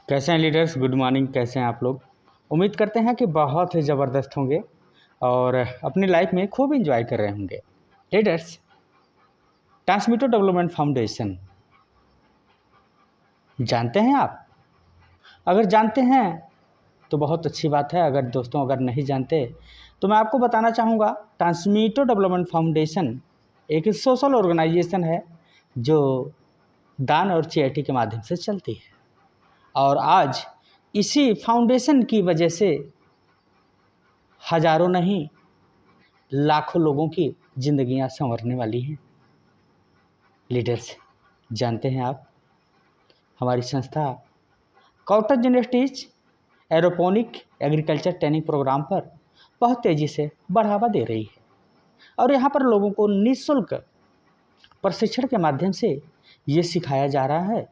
कैसे हैं leaders? Good morning. कैसे हैं आप लोग? उम्मीद करते हैं कि बहुत ही ज़बरदस्त होंगे और अपनी लाइफ में खूब इंजॉय कर रहे होंगे। लीडर्स, ट्रांसमीटर डेवलपमेंट फाउंडेशन जानते हैं आप? अगर जानते हैं तो बहुत अच्छी बात है। अगर नहीं जानते तो मैं आपको बताना चाहूँगा, ट्रांसमीटर डेवलपमेंट फाउंडेशन एक सोशल ऑर्गेनाइजेशन है जो दान और चैरिटी के माध्यम से चलती है। और आज इसी फाउंडेशन की वजह से हजारों नहीं लाखों लोगों की ज़िंदगियां संवरने वाली हैं। लीडर्स, जानते हैं आप, हमारी संस्था cotton industries aeroponic agriculture training programme पर बहुत तेज़ी से बढ़ावा दे रही है और यहाँ पर लोगों को निःशुल्क प्रशिक्षण के माध्यम से ये सिखाया जा रहा है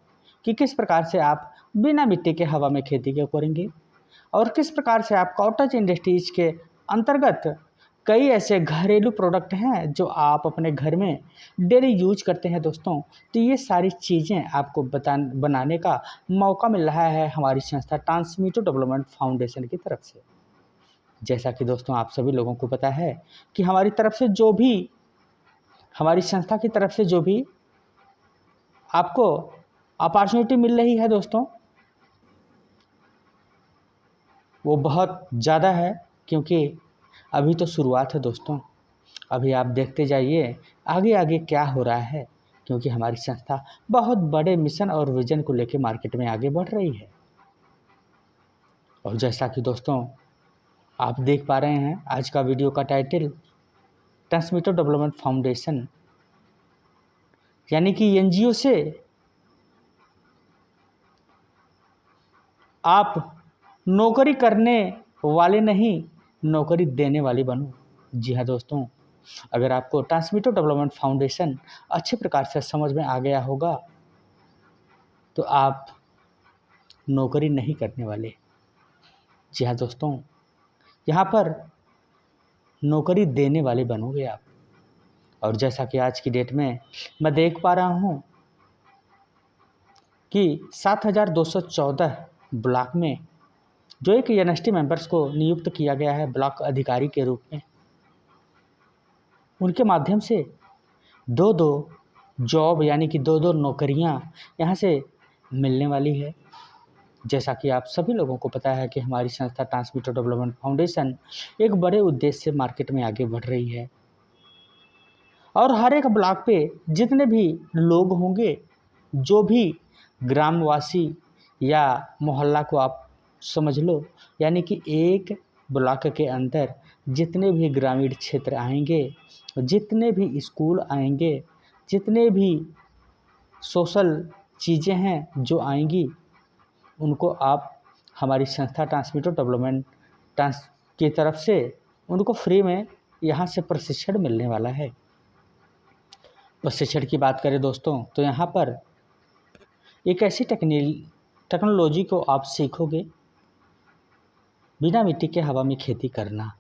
कि किस प्रकार से आप बिना मिट्टी के हवा में खेती करेंगे और किस प्रकार से आप कॉटेज इंडस्ट्रीज के अंतर्गत कई ऐसे घरेलू प्रोडक्ट हैं जो आप अपने घर में डेली यूज करते हैं दोस्तों। तो ये सारी चीज़ें आपको बनाने का मौका मिल रहा है हमारी संस्था ट्रांसमीटर डेवलपमेंट फाउंडेशन की तरफ से। जैसा कि दोस्तों आप सभी लोगों को पता है कि हमारी संस्था की तरफ से जो भी आपको अपॉर्चुनिटी मिल रही है दोस्तों, वो बहुत ज़्यादा है, क्योंकि अभी तो शुरुआत है दोस्तों। अभी आप देखते जाइए आगे आगे क्या हो रहा है, क्योंकि हमारी संस्था बहुत बड़े मिशन और विजन को लेकर मार्केट में आगे बढ़ रही है। और जैसा कि दोस्तों आप देख पा रहे हैं, आज का वीडियो का टाइटल ट्रांसमीटर डेवलपमेंट फाउंडेशन यानी कि एनजीओ से आप नौकरी करने वाले नहीं, नौकरी देने वाले बनो। जी हाँ दोस्तों, अगर आपको ट्रांसमीटर डेवलपमेंट फाउंडेशन अच्छे प्रकार से समझ में आ गया होगा तो आप नौकरी नहीं करने वाले। जी हाँ दोस्तों, यहाँ पर नौकरी देने वाले बनोगे आप। और जैसा कि आज की डेट में मैं देख पा रहा हूँ कि 7214 ब्लॉक में जो एक एनएसटी मेंबर्स को नियुक्त किया गया है ब्लॉक अधिकारी के रूप में, उनके माध्यम से दो जॉब यानी कि दो नौकरियां यहाँ से मिलने वाली है। जैसा कि आप सभी लोगों को पता है कि हमारी संस्था ट्रांसमीटर डेवलपमेंट फाउंडेशन एक बड़े उद्देश्य से मार्केट में आगे बढ़ रही है और हर एक ब्लॉक पे जितने भी लोग होंगे, जो भी ग्रामवासी या मोहल्ला को आप समझ लो, यानी कि एक ब्लॉक के अंदर जितने भी ग्रामीण क्षेत्र आएंगे, जितने भी स्कूल आएंगे, जितने भी सोशल चीज़ें हैं जो आएंगी, उनको आप हमारी संस्था ट्रांसमीटर डेवलपमेंट की तरफ से उनको फ्री में यहाँ से प्रशिक्षण मिलने वाला है। प्रशिक्षण की बात करें दोस्तों, तो यहाँ पर एक ऐसी टेक्नोलॉजी को आप सीखोगे, बिना मिट्टी के हवा में खेती करना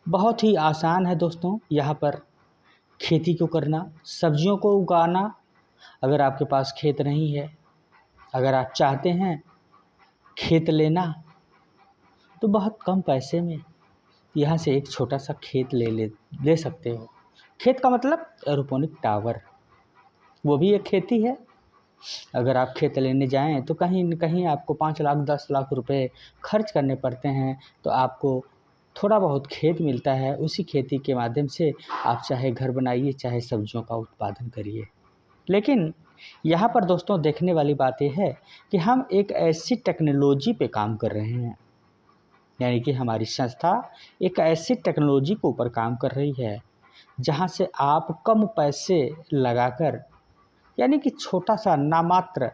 बहुत ही आसान है दोस्तों। यहाँ पर खेती को करना, सब्जियों को उगाना। अगर आपके पास खेत नहीं है, अगर आप चाहते हैं खेत लेना, तो बहुत कम पैसे में यहाँ से एक छोटा सा खेत ले सकते हो। खेत का मतलब एरोपोनिक टावर, वो भी एक खेती है। अगर आप खेत लेने जाएं तो कहीं न कहीं आपको 5 लाख 10 लाख रुपए खर्च करने पड़ते हैं, तो आपको थोड़ा बहुत खेत मिलता है। उसी खेती के माध्यम से आप चाहे घर बनाइए, चाहे सब्जियों का उत्पादन करिए। लेकिन यहाँ पर दोस्तों देखने वाली बात यह है कि हम एक ऐसी टेक्नोलॉजी पे काम कर रहे हैं, यानी कि हमारी संस्था एक ऐसी टेक्नोलॉजी के ऊपर काम कर रही है जहाँ से आप कम पैसे लगाकर, यानी कि छोटा सा नामात्र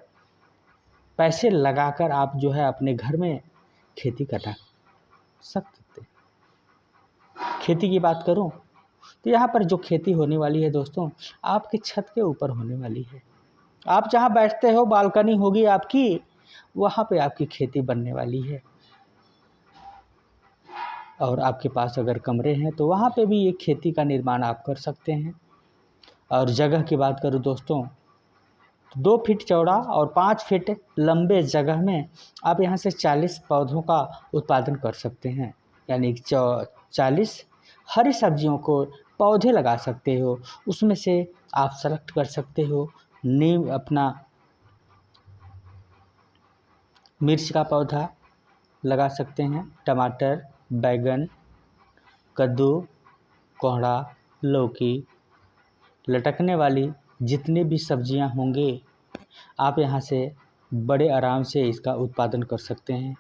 पैसे लगाकर आप जो है अपने घर में खेती करना सकते हैं। खेती की बात करूं तो यहाँ पर जो खेती होने वाली है दोस्तों, आपकी छत के ऊपर होने वाली है। आप जहाँ बैठते हो, बालकनी होगी आपकी, वहाँ पे आपकी खेती बनने वाली है। और आपके पास अगर कमरे हैं तो वहाँ पे भी एक खेती का निर्माण आप कर सकते हैं। और जगह की बात करूँ दोस्तों, तो 2 फीट चौड़ा और 5 फीट लंबे जगह में आप यहाँ से 40 पौधों का उत्पादन कर सकते हैं। यानी 40 हरी सब्जियों को पौधे लगा सकते हो। उसमें से आप सेलेक्ट कर सकते हो नीम, अपना मिर्च का पौधा लगा सकते हैं, टमाटर, बैगन, कद्दू, कोहड़ा, लौकी, लटकने वाली जितनी भी सब्जियां होंगी आप यहाँ से बड़े आराम से इसका उत्पादन कर सकते हैं।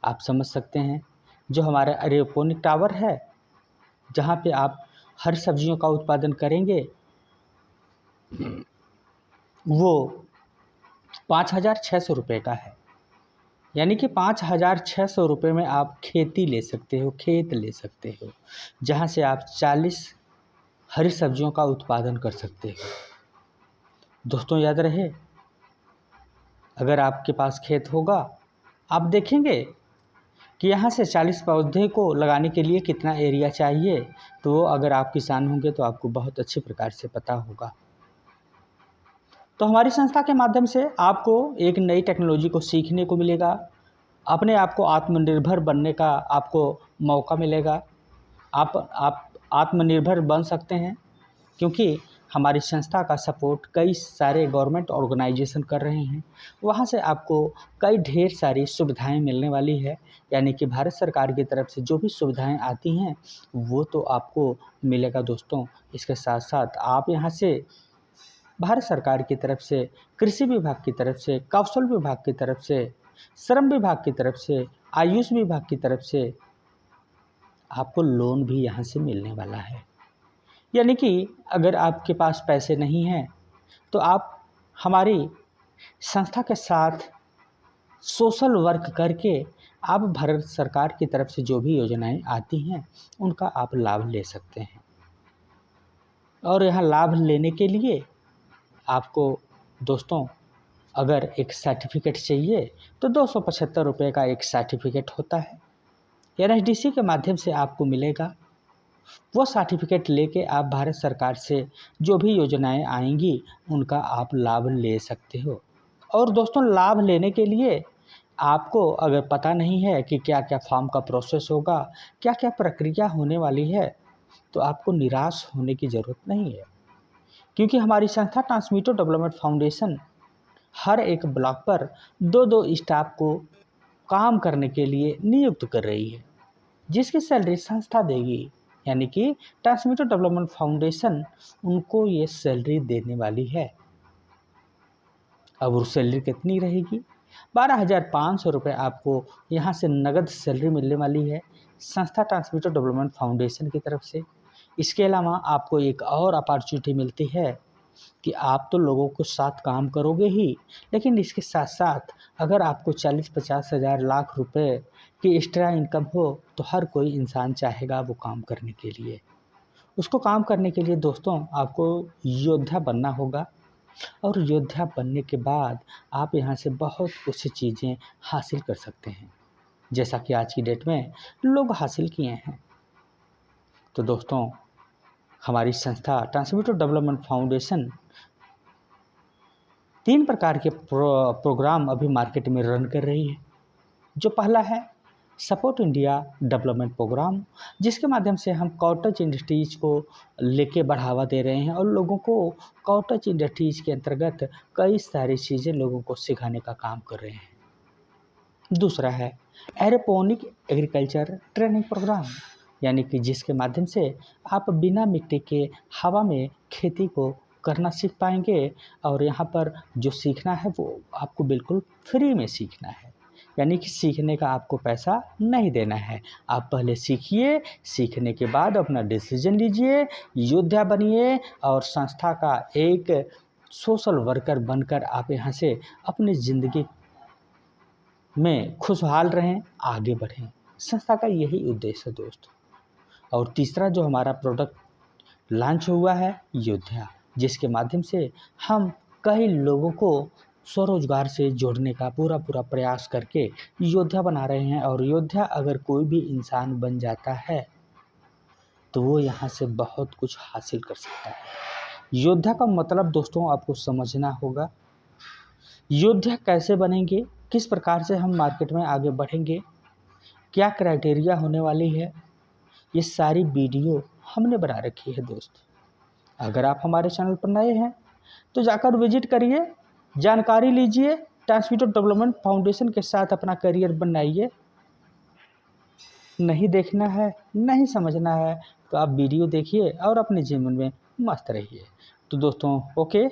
आप समझ सकते हैं जो हमारा एरोपोनिक टावर है, जहाँ पे आप हर सब्जियों का उत्पादन करेंगे, वो 5,600 रुपये का है। यानी कि 5,600 रुपये में आप खेती ले सकते हो, खेत ले सकते हो, जहाँ से आप 40 हरी सब्जियों का उत्पादन कर सकते हो। दोस्तों याद रहे, अगर आपके पास खेत होगा, आप देखेंगे कि यहाँ से 40 पौधे को लगाने के लिए कितना एरिया चाहिए, तो अगर आप किसान होंगे तो आपको बहुत अच्छे प्रकार से पता होगा। तो हमारी संस्था के माध्यम से आपको एक नई टेक्नोलॉजी को सीखने को मिलेगा, अपने आप को आत्मनिर्भर बनने का आपको मौका मिलेगा। आप आत्मनिर्भर बन सकते हैं, क्योंकि हमारी संस्था का सपोर्ट कई सारे गवर्नमेंट ऑर्गेनाइजेशन कर रहे हैं। वहाँ से आपको कई ढेर सारी सुविधाएं मिलने वाली है। यानी कि भारत सरकार की तरफ से जो भी सुविधाएं आती हैं वो तो आपको मिलेगा दोस्तों। इसके साथ साथ आप यहाँ से भारत सरकार की तरफ से, कृषि विभाग की तरफ से, कौशल विभाग की तरफ से, श्रम विभाग की तरफ से, आयुष विभाग की तरफ से आपको लोन भी यहाँ से मिलने वाला है। यानी कि अगर आपके पास पैसे नहीं हैं तो आप हमारी संस्था के साथ सोशल वर्क करके आप भारत सरकार की तरफ से जो भी योजनाएं आती हैं उनका आप लाभ ले सकते हैं। और यहाँ लाभ लेने के लिए आपको दोस्तों अगर एक सर्टिफिकेट चाहिए तो 275 रुपये का एक सर्टिफिकेट होता है, NSDC के माध्यम से आपको मिलेगा। वो सर्टिफिकेट लेके आप भारत सरकार से जो भी योजनाएं आएंगी उनका आप लाभ ले सकते हो। और दोस्तों लाभ लेने के लिए आपको अगर पता नहीं है कि क्या क्या फॉर्म का प्रोसेस होगा, क्या क्या प्रक्रिया होने वाली है, तो आपको निराश होने की ज़रूरत नहीं है, क्योंकि हमारी संस्था ट्रांसमीटर डेवलपमेंट फाउंडेशन हर एक ब्लॉक पर 2-2 स्टाफ को काम करने के लिए नियुक्त कर रही है, जिसकी सैलरी संस्था देगी। यानी कि ट्रांसमीटर डेवलपमेंट फाउंडेशन उनको ये सैलरी देने वाली है। अब वो सैलरी कितनी रहेगी? 12,500 रुपये आपको यहाँ से नगद सैलरी मिलने वाली है संस्था ट्रांसमीटर डेवलपमेंट फाउंडेशन की तरफ से। इसके अलावा आपको एक और अपॉर्चुनिटी मिलती है कि आप तो लोगों के साथ काम करोगे ही, लेकिन इसके साथ साथ अगर आपको 40-50 हज़ार लाख रुपए की एक्स्ट्रा इनकम हो तो हर कोई इंसान चाहेगा वो काम करने के लिए। उसको काम करने के लिए दोस्तों आपको योद्धा बनना होगा, और योद्धा बनने के बाद आप यहाँ से बहुत कुछ चीज़ें हासिल कर सकते हैं, जैसा कि आज की डेट में लोग हासिल किए हैं। तो दोस्तों हमारी संस्था ट्रांसमीटर डेवलपमेंट फाउंडेशन 3 प्रकार के प्रोग्राम अभी मार्केट में रन कर रही है। जो पहला है सपोर्ट इंडिया डेवलपमेंट प्रोग्राम, जिसके माध्यम से हम कॉटेज इंडस्ट्रीज़ को लेके बढ़ावा दे रहे हैं और लोगों को कॉटेज इंडस्ट्रीज़ के अंतर्गत कई सारी चीज़ें लोगों को सिखाने का काम कर रहे हैं। दूसरा है एरोपोनिक एग्रीकल्चर ट्रेनिंग प्रोग्राम, यानी कि जिसके माध्यम से आप बिना मिट्टी के हवा में खेती को करना सीख पाएंगे, और यहाँ पर जो सीखना है वो आपको बिल्कुल फ्री में सीखना है। यानी कि सीखने का आपको पैसा नहीं देना है। आप पहले सीखिए, सीखने के बाद अपना डिसीजन लीजिए, योद्धा बनिए और संस्था का एक सोशल वर्कर बनकर आप यहाँ से अपनी ज़िंदगी में खुशहाल रहें, आगे बढ़ें। संस्था का यही उद्देश्य है दोस्तों। और तीसरा जो हमारा प्रोडक्ट लॉन्च हुआ है योद्धा, जिसके माध्यम से हम कई लोगों को स्वरोजगार से जोड़ने का पूरा प्रयास करके योद्धा बना रहे हैं। और योद्धा अगर कोई भी इंसान बन जाता है तो वो यहाँ से बहुत कुछ हासिल कर सकता है। योद्धा का मतलब दोस्तों आपको समझना होगा। योद्धा कैसे बनेंगे, किस प्रकार से हम मार्केट में आगे बढ़ेंगे, क्या क्राइटेरिया होने वाली है, ये सारी वीडियो हमने बना रखी है दोस्त। अगर आप हमारे चैनल पर नए हैं तो जाकर विजिट करिए, जानकारी लीजिए, ट्रांसमीटर डेवलपमेंट फाउंडेशन के साथ अपना करियर बनाइए। नहीं देखना है, नहीं समझना है तो आप वीडियो देखिए और अपने जीवन में मस्त रहिए। तो दोस्तों ओके,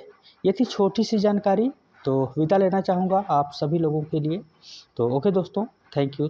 ये थी छोटी सी जानकारी, तो विदा लेना चाहूँगा आप सभी लोगों के लिए। तो ओके दोस्तों, थैंक यू।